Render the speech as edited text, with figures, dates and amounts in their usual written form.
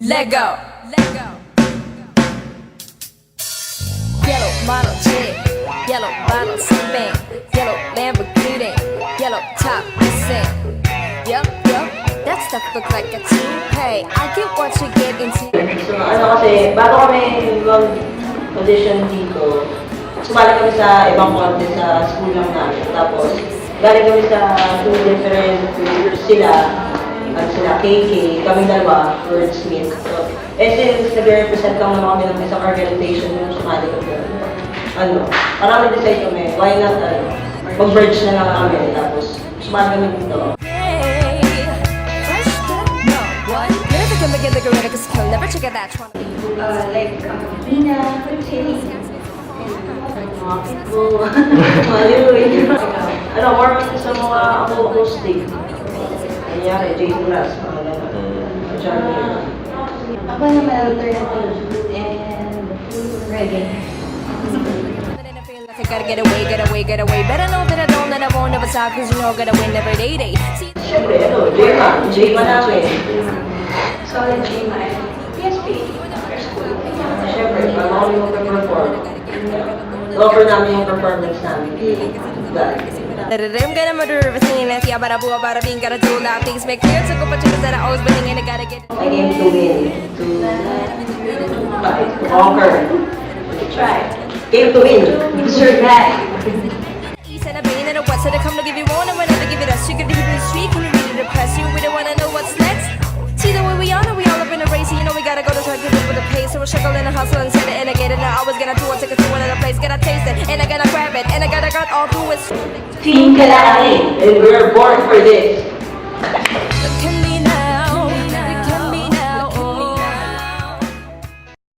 Lego. Yellow model chick, yellow bottle sipping, yellow Lamborghini, yellow top missing. Yup, that stuff look like a toupee. I get what you get into. So, kasi, bago kami mag-audition dito, sumali kami sa ibang contest sa school lang namin. Tapos, galing kami sa two different groups sila, at sila KK, kami dalawa, Wordsmith. So, since nag-represent lang naman kami ng isang organization yung sumali kami doon. Parang nag-decide kami, why not, mag-merge na lang kami, tapos sumali kami dito. Never check out that one. Like Nina, Kuchini, Mga pitbull, maliwin. More sa mga acoustic. Kanyari, Jason Ras, mga gano'n. ako naman alternative and reggae. I gotta get away. Better know that I don't, that I won't never stop, cause you know I'm gonna win every day. See, Siyempre, J-Man namin. Solid Gima and PSP. Siyempre, pag ako yung mag-perform, offer namin yung performance namin. I'm gonna murder everything that's yeah, but I blew up out of being gotta do a lot of things. Make clear to go but chickens that I always winning and I gotta get. I came to win, to fight, to conquer, to try. Came to win, to survive. East and a pain and a west, so they come to give you one and whenever give it us. You can give it a street, can you really depress you? We don't wanna know what's next. See the way we are, we all up in a race. You know we gotta go to try to live with the pace. So we're struggling and hustling, set it and I get it. Now I was gonna do it, take it to another place, gotta taste it, and I gotta grab it, and I gotta got all through it. Team Kalahari, and we're born for this.